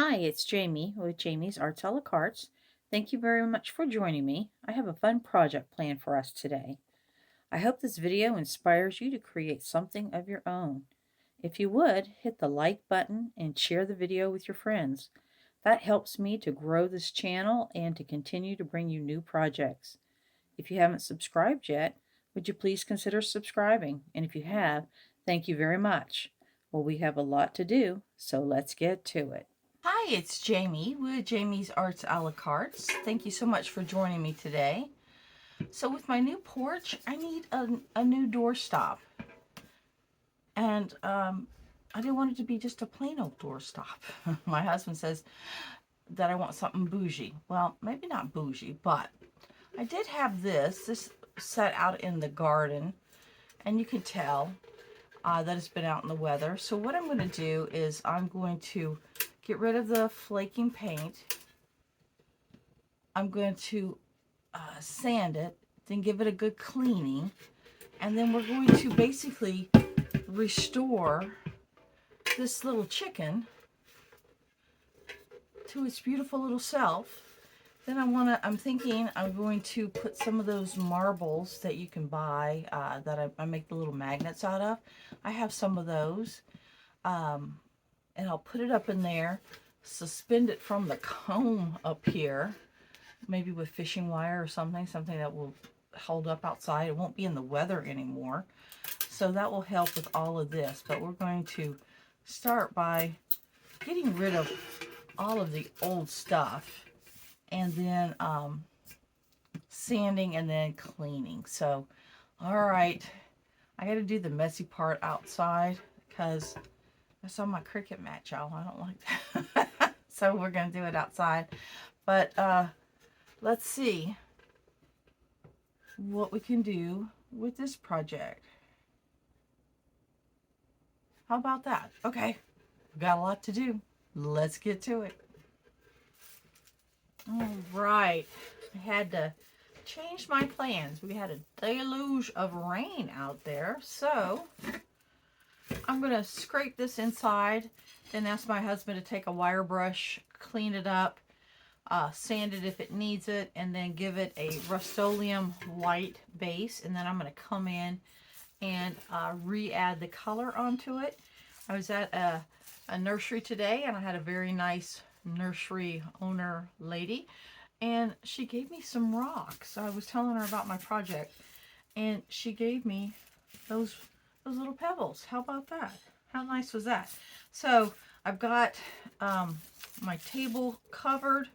Hi, it's Jamie with Jamie's Arts a la Cartes. Thank you very much for joining me. I have a fun project planned for us today. I hope this video inspires you to create something of your own. If you would, hit the like button and share the video with your friends. That helps me to grow this channel and to continue to bring you new projects. If you haven't subscribed yet, would you please consider subscribing? And if you have, thank you very much. Well, we have a lot to do, so let's get to it. Hi, it's Jamie with Jamie's Arts a la Cartes. Thank you so much for joining me today. So with my new porch, I need a new doorstop. And I didn't want it to be just a plain old doorstop. My husband says that I want something bougie. Well, maybe not bougie, but I did have this set out in the garden. And you can tell that it's been out in the weather. So what I'm going to do is I'm going to get rid of the flaking paint. I'm going to sand it, then give it a good cleaning, and then we're going to basically restore this little chicken to its beautiful little self. Then I'm thinking I'm going to put some of those marbles that you can buy that I make the little magnets out of. I have some of those. And I'll put it up in there, suspend it from the comb up here, maybe with fishing wire or something that will hold up outside. It won't be in the weather anymore. So that will help with all of this. But we're going to start by getting rid of all of the old stuff and then sanding and then cleaning. So, all right, I got to do the messy part outside because that's on my cricket mat, y'all. I don't like that. So we're going to do it outside. But let's see what we can do with this project. How about that? Okay, we've got a lot to do. Let's get to it. All right. I had to change my plans. We had a deluge of rain out there. So I'm going to scrape this inside, then ask my husband to take a wire brush, clean it up, sand it if it needs it, and then give it a Rust-Oleum white base. And then I'm going to come in and re-add the color onto it. I was at a nursery today, and I had a very nice nursery owner lady, and she gave me some rocks. I was telling her about my project, and she gave me those little pebbles. How about that? How nice was that? So I've got my table covered,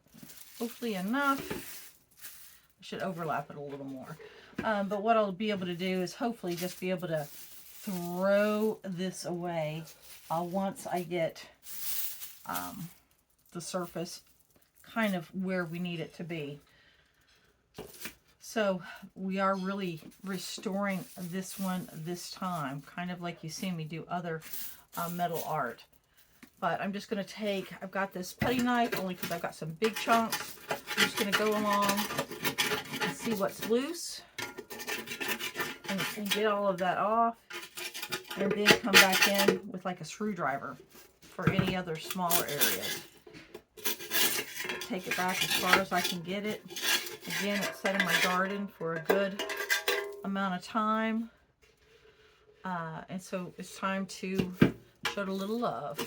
hopefully enough. I should overlap it a little more. But what I'll be able to do is hopefully just be able to throw this away once I get the surface kind of where we need it to be. So we are really restoring this one this time, kind of like you see me do other metal art. But I'm just going to take, I've got this putty knife only because I've got some big chunks. I'm just going to go along and see what's loose and get all of that off, and then come back in with like a screwdriver for any other smaller areas. Take it back as far as I can get it. Again, it's set in my garden for a good amount of time. And so it's time to show it a little love.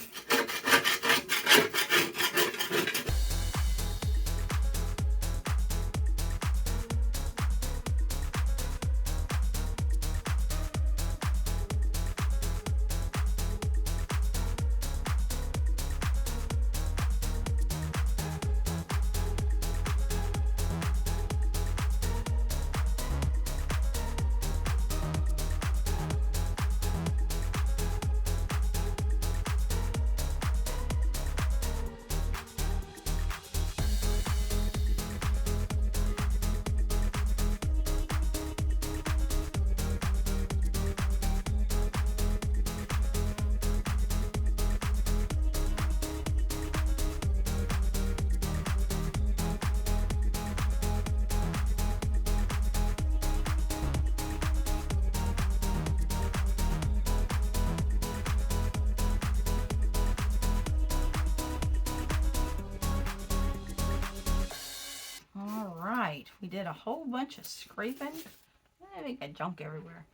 he did a whole bunch of scraping. I got junk everywhere.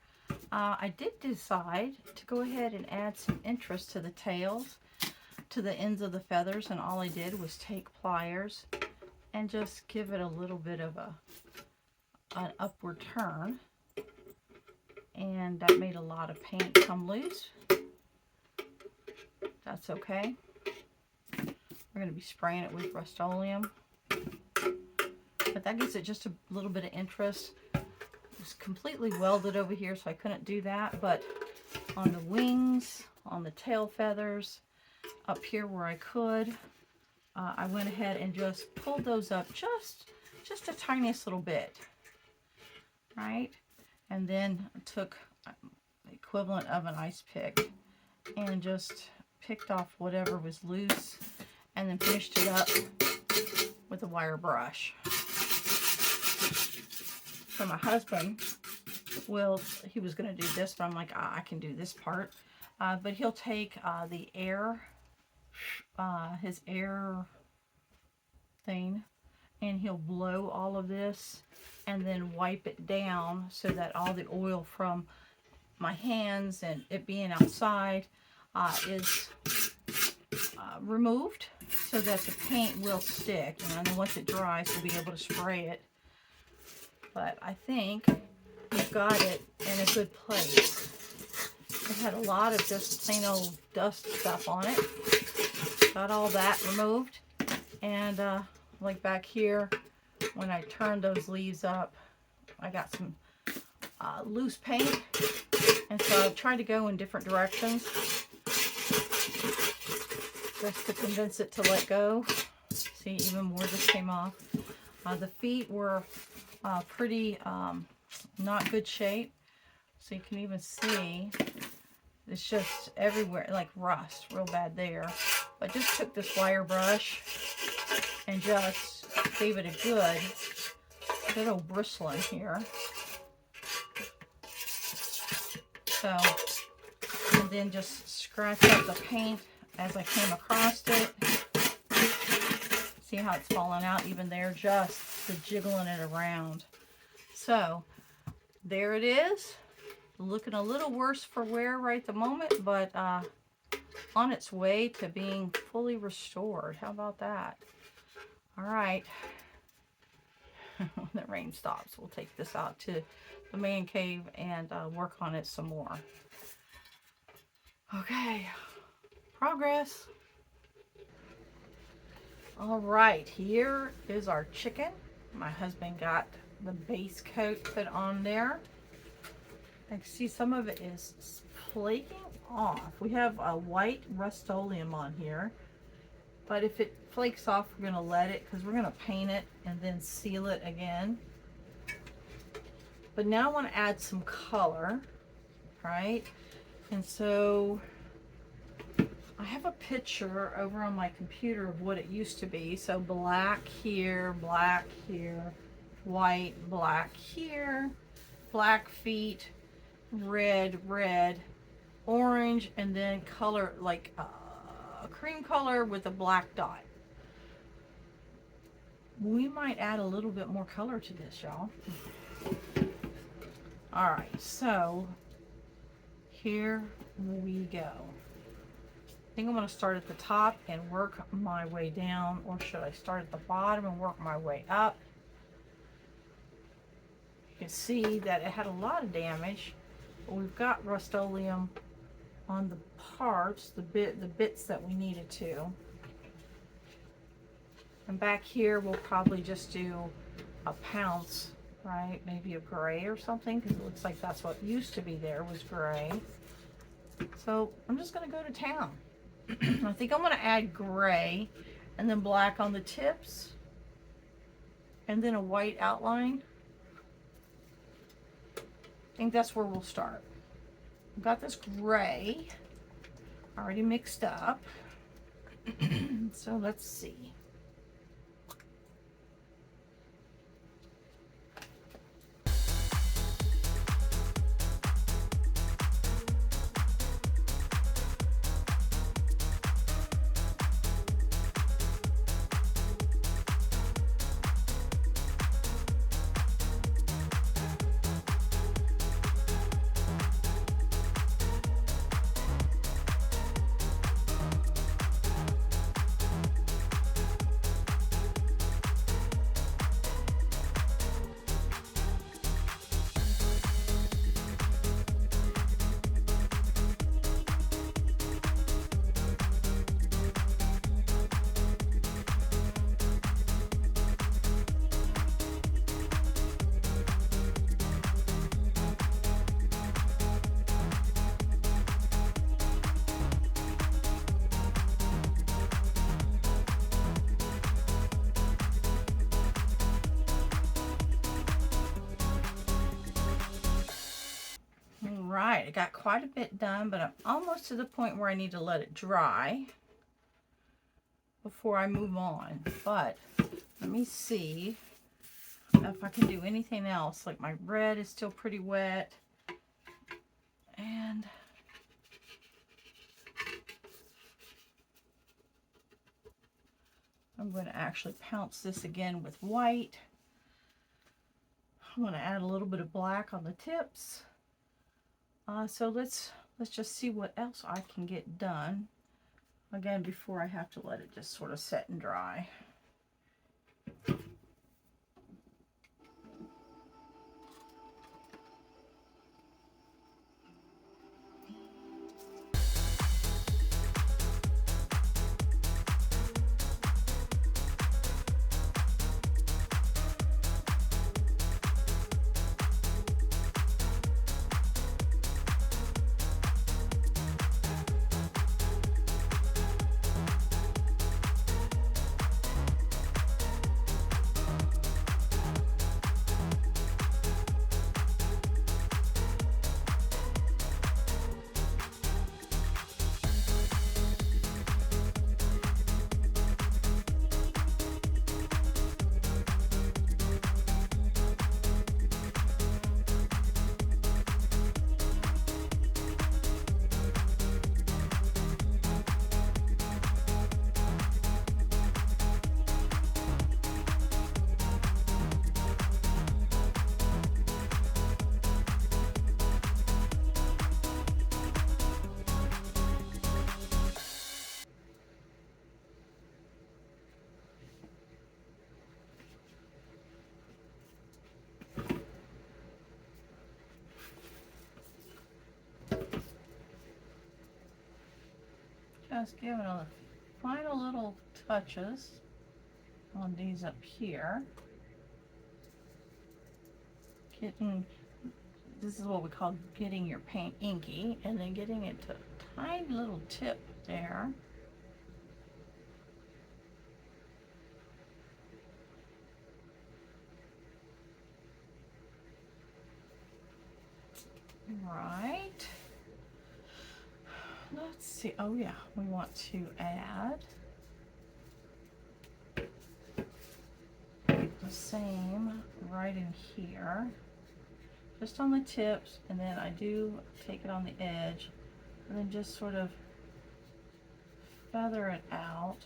I did decide to go ahead and add some interest to the tails, to the ends of the feathers, and all I did was take pliers and just give it a little bit of an upward turn. And that made a lot of paint come loose. That's okay. We're going to be spraying it with Rust-Oleum. But that gives it just a little bit of interest. It's completely welded over here, so I couldn't do that. But on the wings, on the tail feathers, up here where I could, I went ahead and just pulled those up just the tiniest little bit. Right? And then took the equivalent of an ice pick and just picked off whatever was loose, and then finished it up with a wire brush. So my husband he was going to do this, but I'm like, I can do this part. But he'll take the air, his air thing, and he'll blow all of this and then wipe it down so that all the oil from my hands and it being outside is removed, so that the paint will stick. And then once it dries, we'll be able to spray it. But I think we've got it in a good place. It had a lot of just plain old dust stuff on it. Got all that removed. And like back here, when I turned those leaves up, I got some loose paint. And so I've tried to go in different directions just to convince it to let go. See, even more just came off. The feet were pretty not good shape. So you can even see it's just everywhere, like rust, real bad there. But just took this wire brush and just gave it a good old bristling here. So, and then just scratch up the paint as I came across it. See how it's falling out even there, just the jiggling it around. So, there it is. Looking a little worse for wear right at the moment, but on its way to being fully restored. How about that? All right. When the rain stops, we'll take this out to the man cave and work on it some more. Okay. Progress. All right. Here is our chicken. My husband got the base coat put on there. I can see some of it is flaking off. We have a white Rust-Oleum on here, but if it flakes off, we're going to let it, because we're going to paint it and then seal it again. But now I want to add some color, right? And so I have a picture over on my computer of what it used to be. So black here, white, black here, black feet, red, orange, and then color like a cream color with a black dot. We might add a little bit more color to this, y'all. All right, so here we go. I think I'm going to start at the top and work my way down, or should I start at the bottom and work my way up? You can see that it had a lot of damage, but we've got Rust-Oleum on the parts, the bits that we needed to. And back here we'll probably just do a pounce, right? Maybe a gray or something, because it looks like that's what used to be there, was gray. So I'm just going to go to town. I think I'm going to add gray and then black on the tips and then a white outline. I think that's where we'll start. I've got this gray already mixed up. So let's see. right, I got quite a bit done, but I'm almost to the point where I need to let it dry before I move on. But let me see if I can do anything else. Like my red is still pretty wet. And I'm going to actually pounce this again with white. I'm going to add a little bit of black on the tips. So let's just see what else I can get done. Again, before I have to let it just sort of set and dry. Just giving a final little touches on these up here. This is what we call getting your paint inky, and then getting it to a tiny little tip there. Right. Let's see. Oh yeah, we want to add the same right in here, just on the tips, and then I do take it on the edge, and then just sort of feather it out.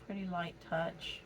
Pretty light touch.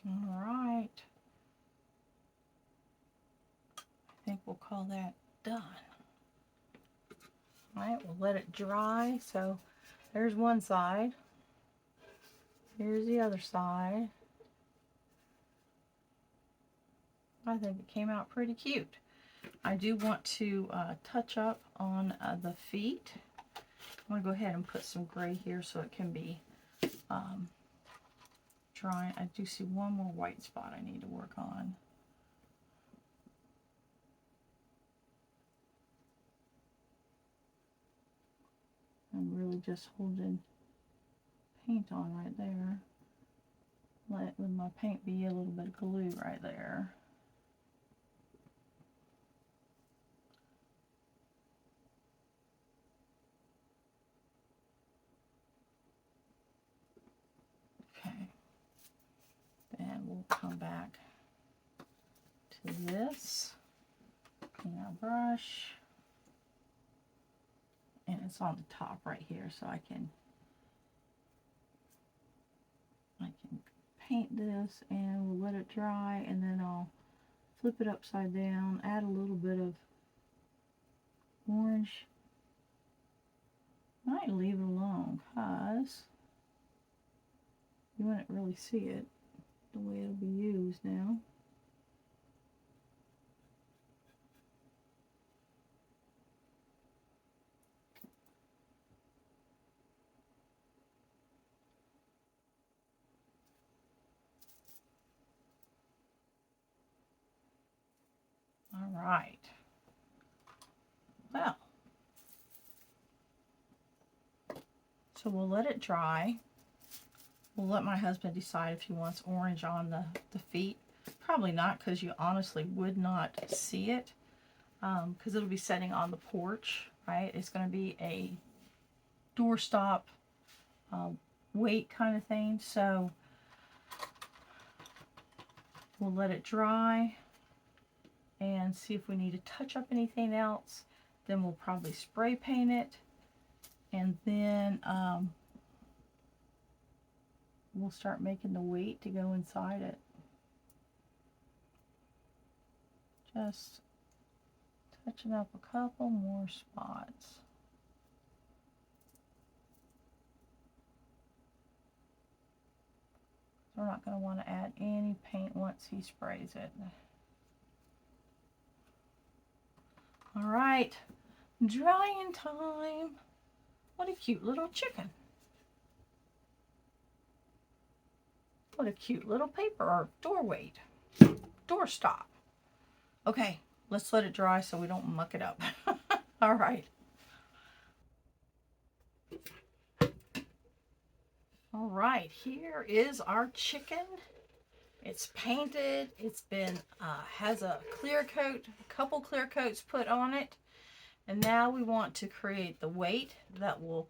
All right. I think we'll call that done. All right, we'll let it dry. So there's one side. Here's the other side. I think it came out pretty cute. I do want to touch up on the feet. I'm going to go ahead and put some gray here so it can be dry. I do see one more white spot I need to work on. I'm really just holding paint on right there. Let my paint be a little bit of glue right there. we'll come back to this. Clean our brush. And it's on the top right here, so I can paint this, and we'll let it dry, and then I'll flip it upside down, add a little bit of orange. Might leave it alone because you wouldn't really see it the way it'll be used now. All right. Well, so we'll let it dry. We'll let my husband decide if he wants orange on the feet. Probably not, because you honestly would not see it, because it'll be setting on the porch, right? It's going to be a doorstop weight kind of thing. So we'll let it dry and see if we need to touch up anything else. Then we'll probably spray paint it, and then we'll start making the weight to go inside it. Just touching up a couple more spots. We're not going to want to add any paint once he sprays it. All right, drying time. What a cute little chicken. What a cute little paper or door weight. Doorstop. Okay, let's let it dry so we don't muck it up. All right. All right, here is our chicken. It's painted. It's been, has a clear coat, a couple clear coats put on it. And now we want to create the weight that will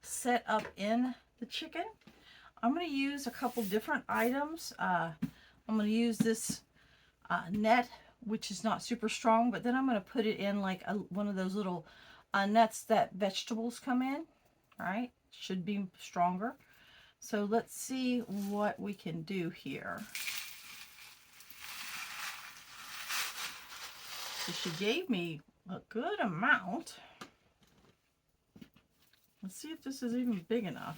set up in the chicken. I'm going to use a couple different items. I'm going to use this net, which is not super strong, but then I'm going to put it in like one of those little nets that vegetables come in. All right, should be stronger. So let's see what we can do here. So she gave me a good amount. Let's see if this is even big enough.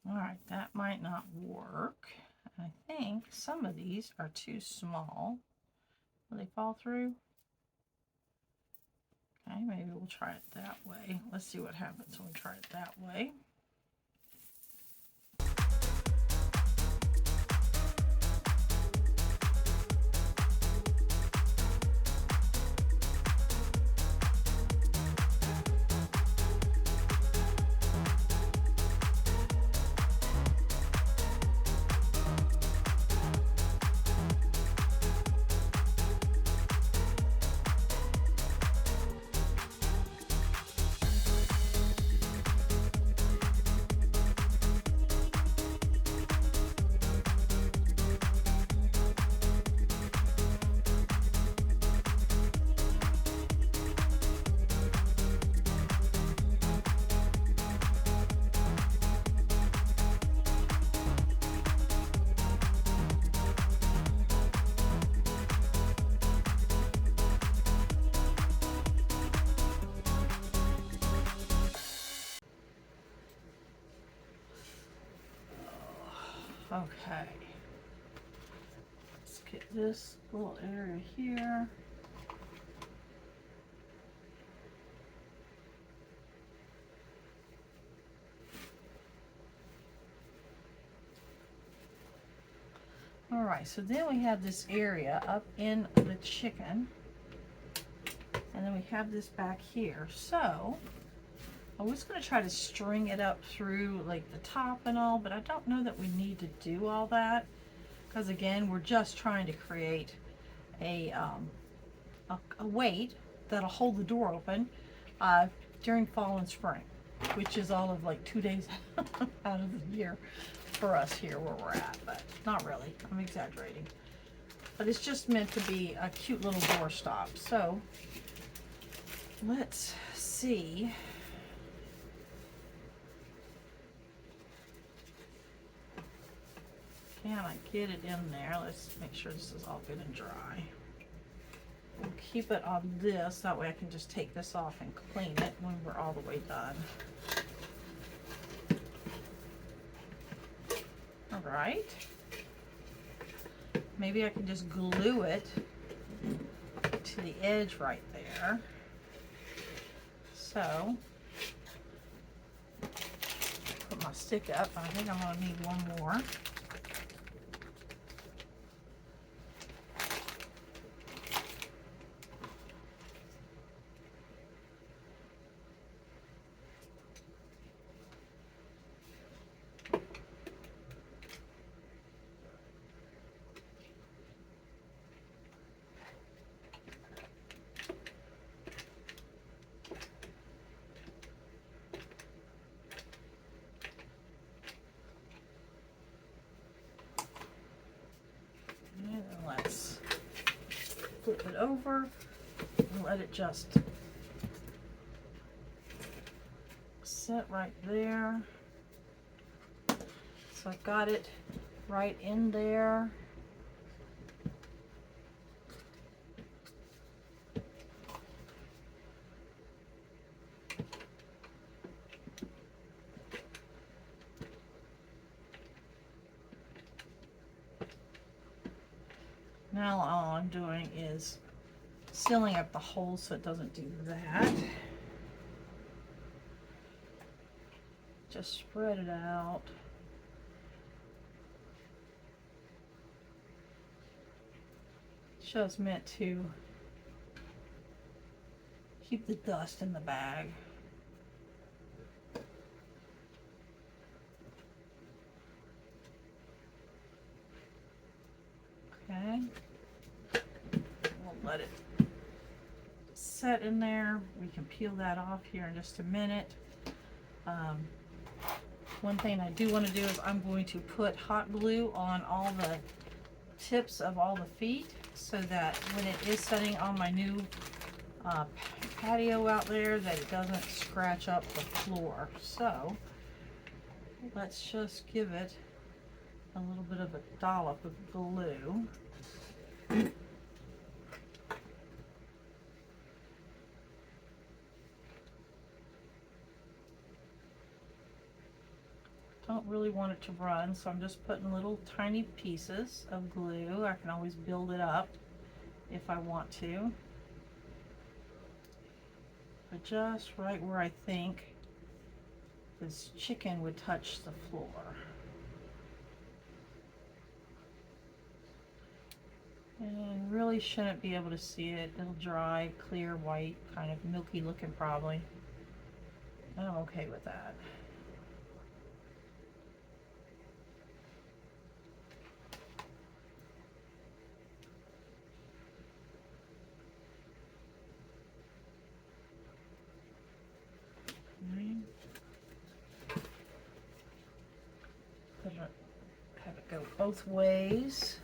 All right, that might not work. I think some of these are too small. Will they fall through? Okay, maybe we'll try it that way. Let's see what happens when we try it that way. Okay, let's get this little area here. All right, so then we have this area up in the chicken, And then we have this back here. So I was going to try to string it up through like the top and all, but I don't know that we need to do all that, because again, we're just trying to create a weight that'll hold the door open during fall and spring, which is all of like 2 days out of the year for us here where we're at, but not really. I'm exaggerating. But it's just meant to be a cute little doorstop. So let's see. Can I get it in there? Let's make sure this is all good and dry. We'll keep it on this, that way I can just take this off and clean it when we're all the way done. All right. Maybe I can just glue it to the edge right there. So, put my stick up. I think I'm gonna need one more. Let's flip it over and let it just sit right there. So I've got it right in there. Now all I'm doing is sealing up the holes so it doesn't do that. Just spread it out. It's just meant to keep the dust in the bag. Okay. We'll let it set in there. We can peel that off here in just a minute. One thing I do want to do is I'm going to put hot glue on all the tips of all the feet so that when it is setting on my new patio out there, that it doesn't scratch up the floor. So let's just give it a little bit of a dollop of glue. Don't really want it to run, so I'm just putting little tiny pieces of glue. I can always build it up if I want to. But just right where I think this chicken would touch the floor. And really shouldn't be able to see it. It'll dry, clear, white, kind of milky looking probably. And I'm okay with that. Have it go both ways.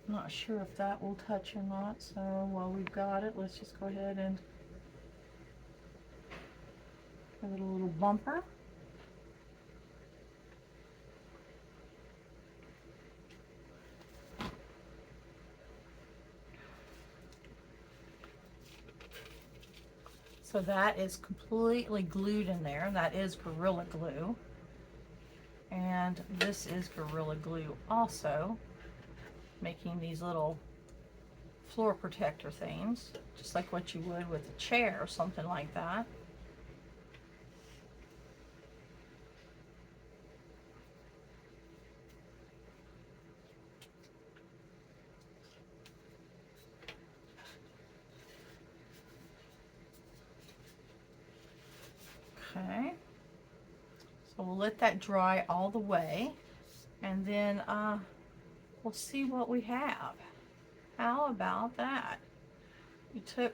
I'm not sure if that will touch or not, so while we've got it, let's just go ahead and give it a little bumper. So that is completely glued in there. That is Gorilla Glue. And this is Gorilla Glue also, making these little floor protector things, just like what you would with a chair or something like that. Okay, so we'll let that dry all the way, and then we'll see what we have. How about that? We took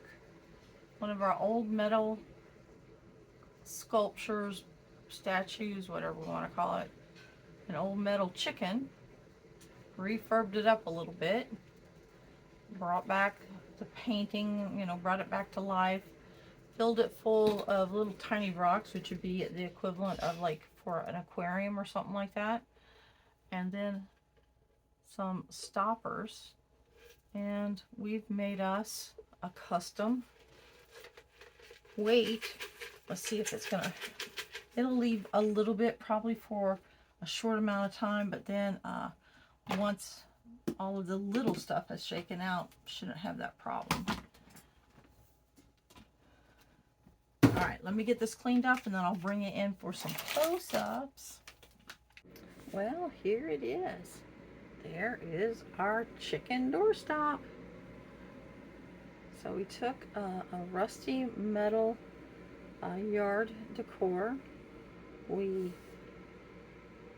one of our old metal sculptures, statues, whatever we want to call it, an old metal chicken, refurbed it up a little bit, brought back the painting, you know, brought it back to life, filled it full of little tiny rocks, which would be the equivalent of like for an aquarium or something like that, and then some stoppers, and we've made us a custom weight. Let's see if it's gonna, it'll leave a little bit probably for a short amount of time, but then once all of the little stuff is shaken out, shouldn't have that problem. All right, let me get this cleaned up and then I'll bring it in for some close-ups. Well, here it is. There is our chicken doorstop. So we took a rusty metal yard decor. We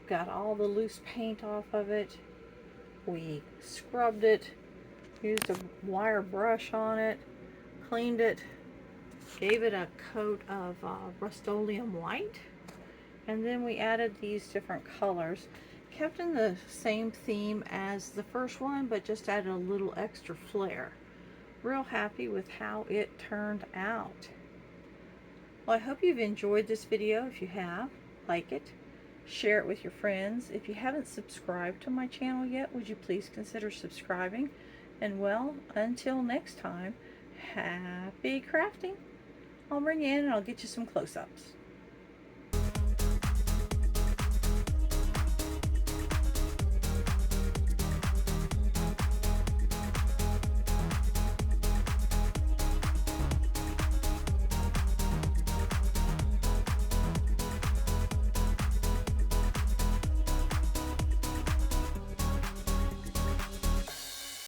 got all the loose paint off of it. We scrubbed it, used a wire brush on it, cleaned it, gave it a coat of Rust-Oleum white, and then we added these different colors. Kept in the same theme as the first one, but just added a little extra flair. Real happy with how it turned out. Well, I hope you've enjoyed this video. If you have, like it, share it with your friends. If you haven't subscribed to my channel yet, would you please consider subscribing? And well, until next time, happy crafting. I'll bring you in and I'll get you some close-ups.